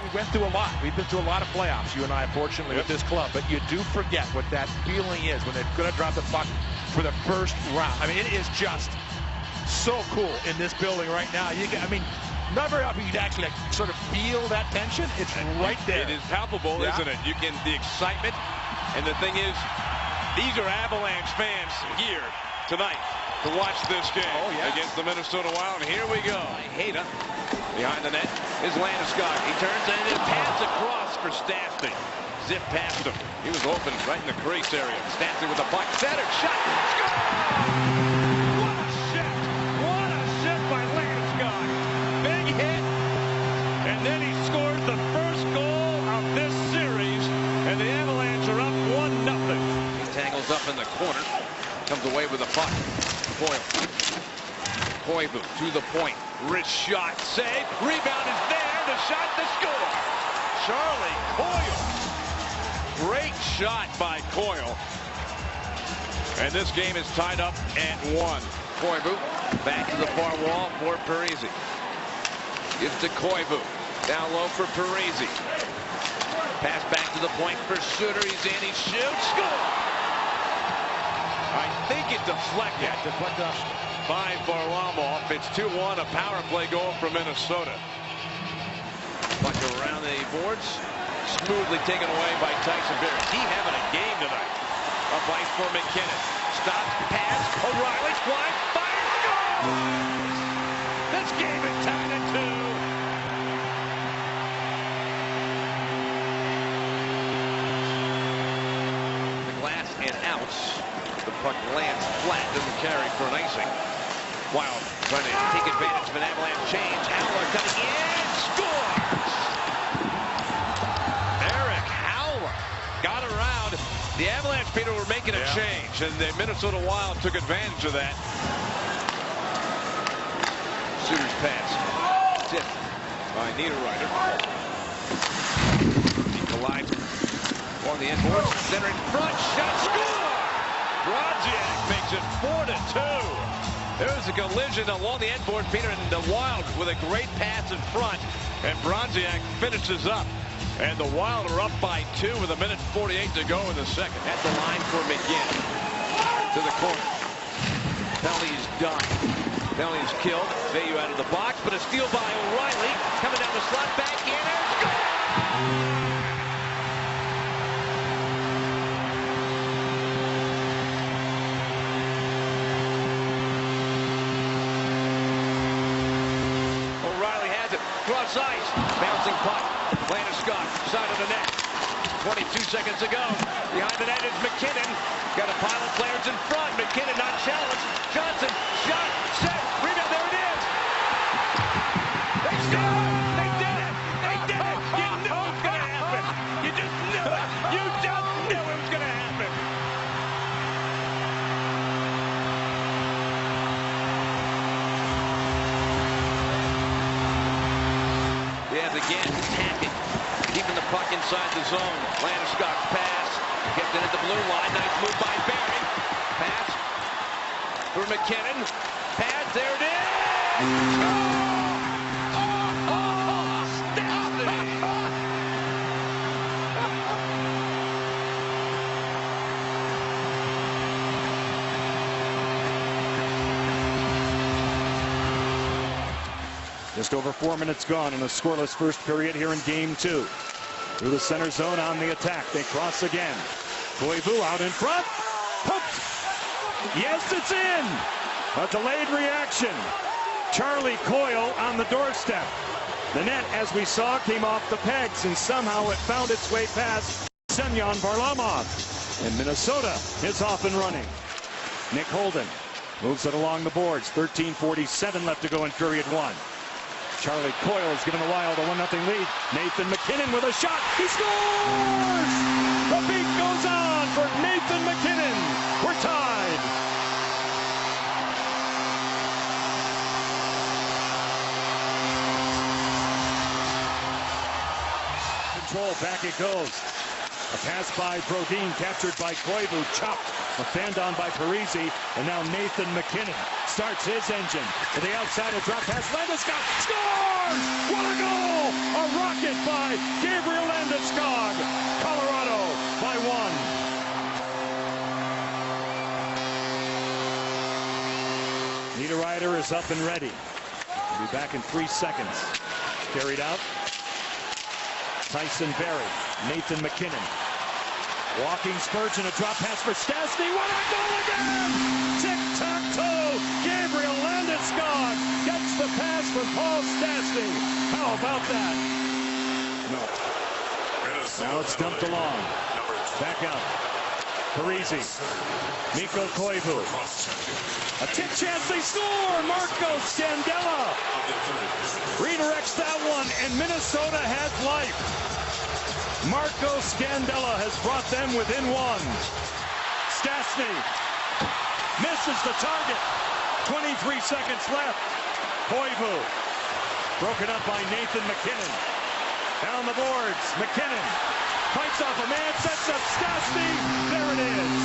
we went through a lot. We've been through a lot of playoffs, you and I, unfortunately, with this club. But you do forget what that feeling is when they're going to drop the puck for the first round. I mean, it is just so cool in this building right now. Never ever you'd actually sort of feel that tension. It's right there. It is palpable, isn't it? You can, the excitement. And the thing is, these are Avalanche fans here tonight to watch this game against the Minnesota Wild. And here we go. Hayda behind the net is Landeskog. He turns and it pass across for Stanley. Zip past him. He was open right in the crease area. Stanley with a puck. Center shot. Score! What a shift! What a shift by Landeskog. Big hit. And then he scores the first goal of this series. And the Avalanche are up 1-0. He tangles up in the corner. Comes away with a puck. Koivu to the point. Wrist shot. Save. Rebound is there. The shot to score. Charlie Coyle. Great shot by Coyle. And this game is tied up at 1. Koivu back to the far wall for Parise. Gives to Koivu. Down low for Parise. Pass back to the point for Suter. He's in. He shoots. Score! I think it deflected. Yeah, deflected by Varlamov. It's 2-1. A power play goal from Minnesota. Puck around the boards. Smoothly taken away by Tyson Barrie. He having a game tonight. Up ice for MacKinnon. Stops, pass. O'Reilly's flying. Fire. Scores! This game is tied at 2. The glass and outs. The puck lands flat, doesn't carry for an icing. Wild trying to take advantage of an Avalanche change. Howler coming in, scores! Eric Howler got around. The Avalanche, Peter, were making a change, and the Minnesota Wild took advantage of that. Suter's pass. Tipped by Niederreiter. He collides on the end boards. Center in front, shot, score! Bronziak makes it 4-2. There's a collision along the end board, Peter, and the Wild with a great pass in front. And Bronziak finishes up. And the Wild are up by 2 with 1:48 to go in the second. At the line for McGinn. To the corner. Penalty is done. Penalty is killed. Vayu out of the box, but a steal by O'Reilly. Coming down the slot, back in, and score! Cross ice, bouncing puck. Landeskog, side of the net. 22 seconds to go. Behind the net is MacKinnon. Got a pile of players in front. MacKinnon not challenged. Johnson, shot, set, rebound, there it is. They scored! They did it! They did it! You knew it was going to happen. You just knew it. You just knew it was going to happen. Again, attacking, keeping the puck inside the zone. Landeskog's pass, gets it at the blue line. Nice move by Barrie. Pass for MacKinnon. Pass, there it is! Just over 4 minutes gone in a scoreless first period here in game 2. Through the center zone on the attack. They cross again. Koivu out in front. Hooked. Yes, it's in. A delayed reaction. Charlie Coyle on the doorstep. The net, as we saw, came off the pegs, and somehow it found its way past Semyon Varlamov. And Minnesota is off and running. Nick Holden moves it along the boards. 13:47 left to go in period 1. Charlie Coyle has given the Wild a 1-0 lead. Nathan MacKinnon with a shot. He scores! The beat goes on for Nathan MacKinnon. We're tied. Control, back it goes. A pass by Brodin, captured by Koivu, chopped. A fanned on by Parise, and now Nathan MacKinnon. starts his engine. To the outside, a drop pass. Landeskog scores! What a goal! A rocket by Gabriel Landeskog. Colorado by 1. Niederreiter is up and ready. He'll be back in 3 seconds. Carried out. Tyson Barrie, Nathan MacKinnon. Walking Spurgeon, a drop pass for Stastny. What a goal again! Tic-tac-toe! Gabriel Landeskog gets the pass from Paul Stastny. How about that? No. Now it's dumped along. Back out. Parisi. Mikko Koivu. A tip chance, they score! Marco Scandella redirects that one, and Minnesota has life. Marco Scandella has brought them within 1. Stastny misses the target. 23 seconds left. Koivu broken up by Nathan MacKinnon. Down the boards, MacKinnon fights off a man, sets up Stastny. There it is.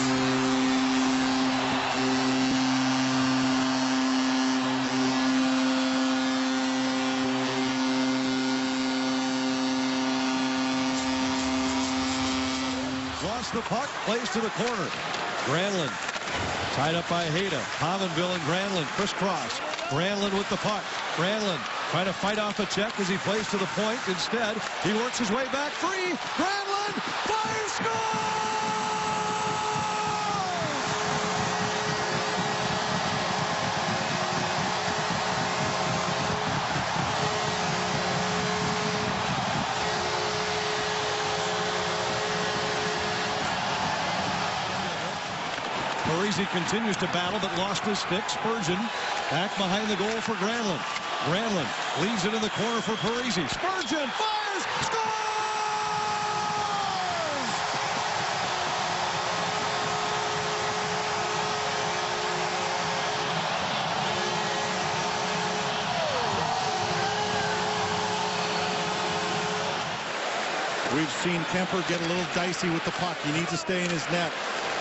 Lost the puck, plays to the corner. Granlund tied up by Hayda. Pominville and Granlund crisscross. Granlund with the puck. Granlund trying to fight off a check as he plays to the point. Instead, he works his way back free. Granlund fires, score! Parisi continues to battle, but lost his stick. Spurgeon back behind the goal for Granlund. Granlund leaves it in the corner for Parisi. Spurgeon fires, scores! We've seen Kemper get a little dicey with the puck. He needs to stay in his net.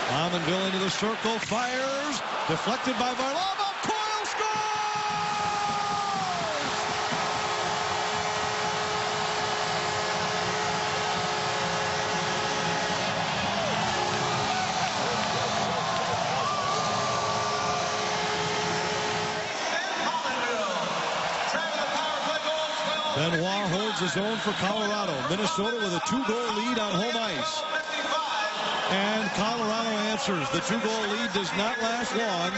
Pominville into the circle, fires, deflected by Varlamov, Coyle scores! Benoit holds his own for Colorado. Minnesota with a 2-goal lead on home ice. And Colorado answers. The 2-goal lead does not last long.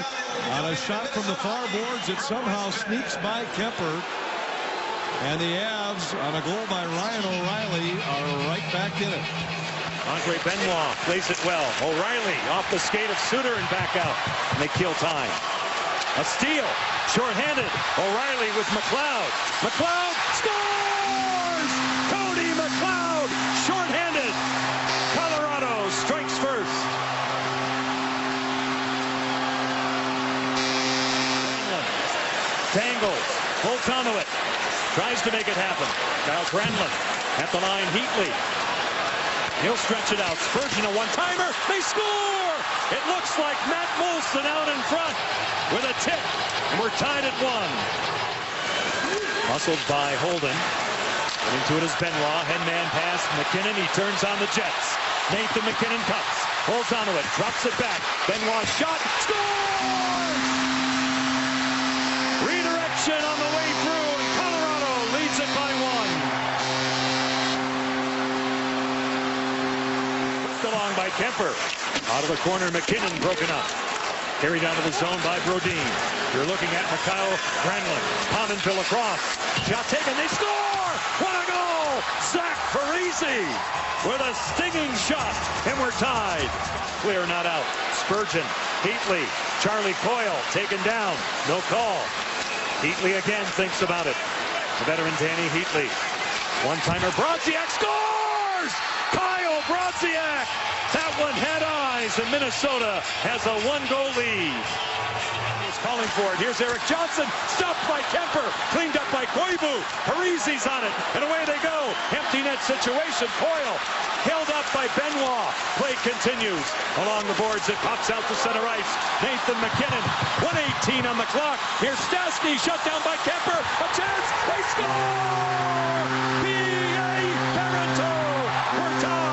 On a shot from the far boards, it somehow sneaks by Kemper. And the Avs, on a goal by Ryan O'Reilly, are right back in it. Andre Benoit plays it well. O'Reilly off the skate of Suter and back out. And they kill time. A steal. Short-handed. O'Reilly with McLeod. McLeod scores! Cody McLeod, short-handed. Colorado strikes first. Tangles. Holds onto it. Tries to make it happen. Kyle Granlund at the line. Heatley. He'll stretch it out. Spurgeon, a one-timer. They score! It looks like Matt Molson out in front with a tip. And we're tied at 1. Hustled by Holden. Into it is Benoit. Headman pass. MacKinnon. He turns on the Jets. Nathan MacKinnon cuts. Holds onto it. Drops it back. Benoit shot. Scores! Redirection on the way through. And Colorado leads it by 1. Pushed along by Kemper. Out of the corner. MacKinnon broken up. Carried out of the zone by Brodin. You're looking at Mikhail Granlund. Pominville across. Shot taken. They score! What a goal! Zach Parisi with a stinging shot. And we're tied. Clear, not out. Spurgeon. Heatley. Charlie Coyle taken down. No call. Heatley again thinks about it. The veteran Danny Heatley. One-timer. Brodziak scores! Kyle Brodziak! That one had eyes, and Minnesota has a 1-goal lead. calling for it. Here's Eric Johnson. Stopped by Kemper. Cleaned up by Koivu. Parise's on it. And away they go. Empty net situation. Coyle held up by Benoit. Play continues. Along the boards, it pops out to center ice. Nathan MacKinnon. 1:18 on the clock. Here's Stastny. Shut down by Kemper. A chance. They score! P.A. Parenteau. We're tied.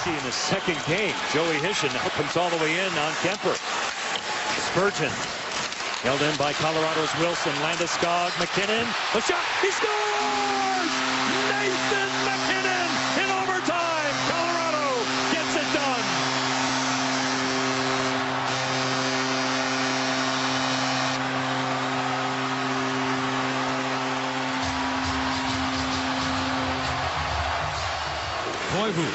In his second game, Joey Hishin comes all the way in on Kemper. Spurgeon held in by Colorado's Wilson. Landeskog, MacKinnon, a shot, he scores! Nathan MacKinnon in overtime. Colorado gets it done. Koivu.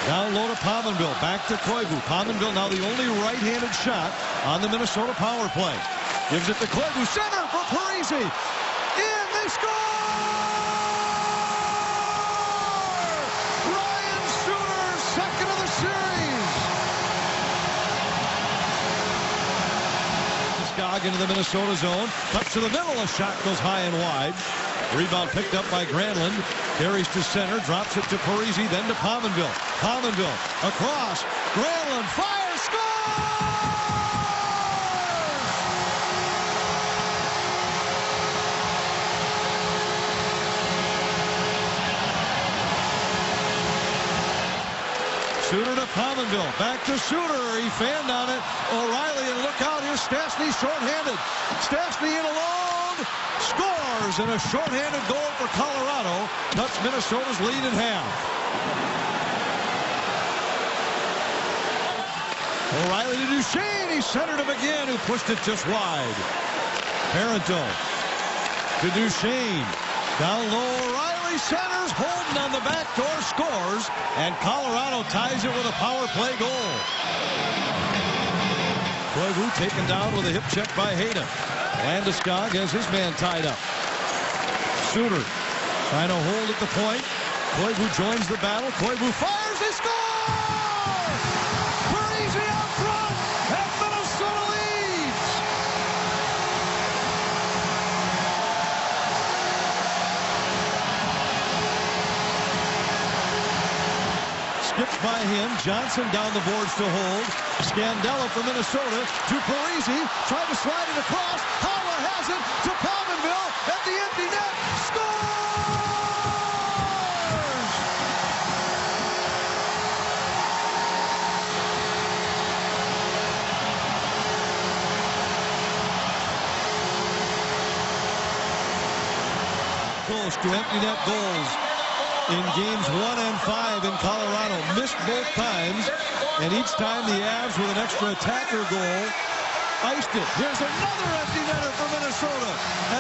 Down low to Pominville. Back to Koivu. Pominville now the only right-handed shot on the Minnesota power play. Gives it to Koivu. Center for Parise. In, they score! Ryan Suter, second of the series. Skog into the Minnesota zone. Cuts to the middle. A shot goes high and wide. Rebound picked up by Granlund. Carries to center. Drops it to Parise. Then to Pominville. Pominville across. Granlund fires. Score! Suter to Pominville. Back to Suter. He fanned on it. O'Reilly, and look out. Here's Stastny shorthanded. Stastny in alone. Scores, and a shorthanded goal for Colorado. Cuts Minnesota's lead in half. O'Reilly to Duchesne. He centered him again, who pushed it just wide. Parenteau to Duchesne. Down low, O'Reilly centers. Holden on the back door scores. And Colorado ties it with a power play goal. Koivu taken down with a hip check by Hayden. Landeskog has his man tied up. Suter trying to hold at the point. Koivu joins the battle. Koivu fires. He scores! Parise out front, and Minnesota leads. Skips by him. Johnson down the boards to hold. Scandella for Minnesota to Parise. Tried to slide it across. Haula has it to Pominville at the empty net. Scores! Close to empty net goals in games 1 and 5 in Colorado. Missed both times, and each time the Avs with an extra attacker goal iced it. Here's another empty netter for Minnesota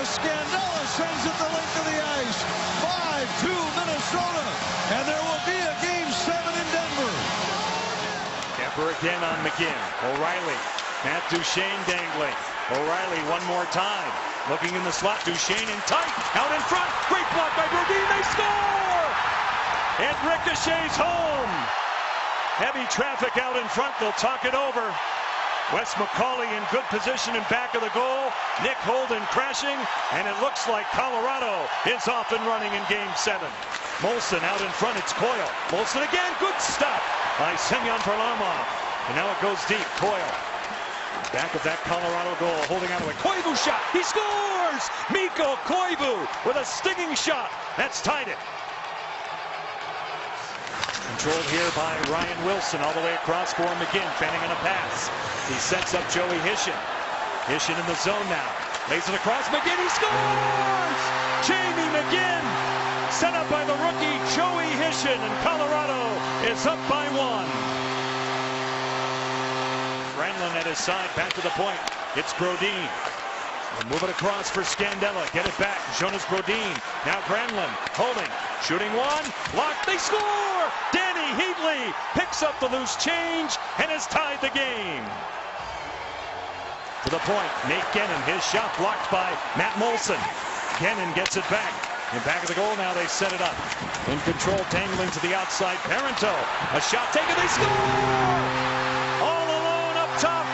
as Scandella sends it the length of the ice. 5-2 Minnesota, and there will be a game 7 in Denver. Kemper again on McGinn. O'Reilly. Matt Duchesne dangling. O'Reilly one more time. Looking in the slot. Duchesne in tight. Out in front. Great block by Brodin. They score! It ricochets home. Heavy traffic out in front. They'll talk it over. Wes McCauley in good position in back of the goal. Nick Holden crashing. And it looks like Colorado is off and running in game 7. Molson out in front. It's Coyle. Molson again. Good stop by Semyon Varlamov. And now it goes deep. Coyle. Back of that Colorado goal, holding on to a Koivu shot. He scores! Mikko Koivu with a stinging shot. That's tied it. Controlled here by Ryan Wilson all the way across for McGinn, fanning on a pass. He sets up Joey Hishin. Hishin in the zone now. Lays it across. McGinn, he scores! Jamie McGinn, set up by the rookie Joey Hishin, and Colorado is up by 1. Granlund at his side, back to the point. It's Brodin. We'll move it across for Scandella. Get it back. Jonas Brodin. Now Granlund holding. Shooting one. Blocked. They score! Danny Heatley picks up the loose change and has tied the game. To the point, MacKinnon, his shot blocked by Matt Molson. Kennon gets it back. In back of the goal now, they set it up. In control, tangling to the outside, Parento. A shot taken, they score! All alone up top,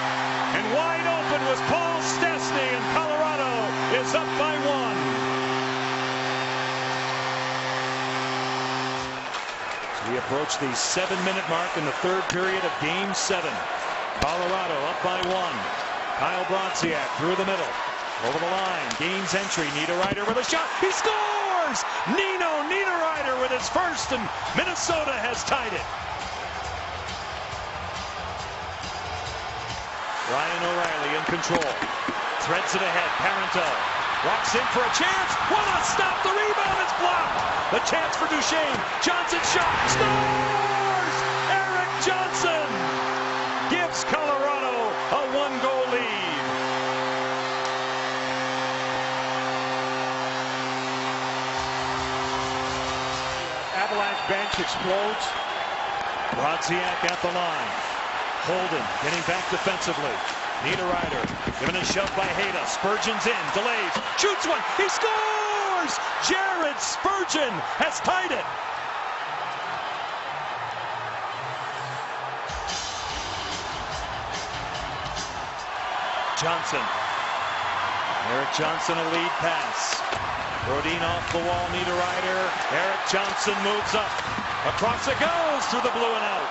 and wide open was Paul Stastny, and Colorado is up by 1. We approach the 7-minute mark in the third period of Game 7. Colorado up by 1. Kyle Brodziak through the middle. Over the line, gains entry. Niederreiter with a shot. He scores! Nino Niederreiter with his first, and Minnesota has tied it. Ryan O'Reilly in control. Threads it ahead. Parento walks in for a chance. What a stop! The rebound is blocked. The chance for Duchesne. Johnson shot. Scores! Eric Johnson gives Colorado a 1-goal lead. Avalanche bench explodes. Brodziak at the line. Holden getting back defensively. Niederreiter given a shove by Hayda. Spurgeon's in, delays, shoots one, he scores! Jared Spurgeon has tied it. Johnson. Eric Johnson, a lead pass. Brodin off the wall, Niederreiter. Eric Johnson moves up. Across it goes through the blue and out.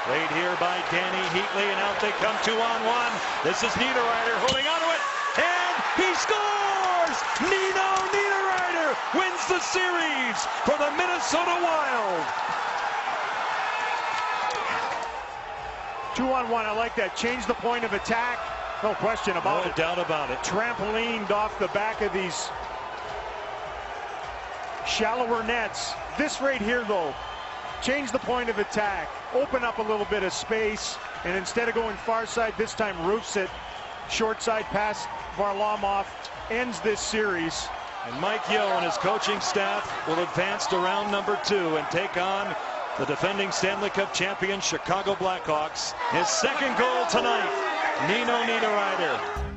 Played here by Danny Heatley, and out they come 2-on-1. This is Niederreiter holding onto it, and he scores! Nino Niederreiter wins the series for the Minnesota Wild. 2-on-1, I like that. Change the point of attack. No question about it. No doubt about it. Trampolined off the back of these shallower nets. This right here, though, change the point of attack, open up a little bit of space, and instead of going far side, this time roofs it. Short side pass, Varlamov ends this series. And Mike Yeo and his coaching staff will advance to round number 2 and take on the defending Stanley Cup champion Chicago Blackhawks. His second goal tonight, Nino Niederreiter.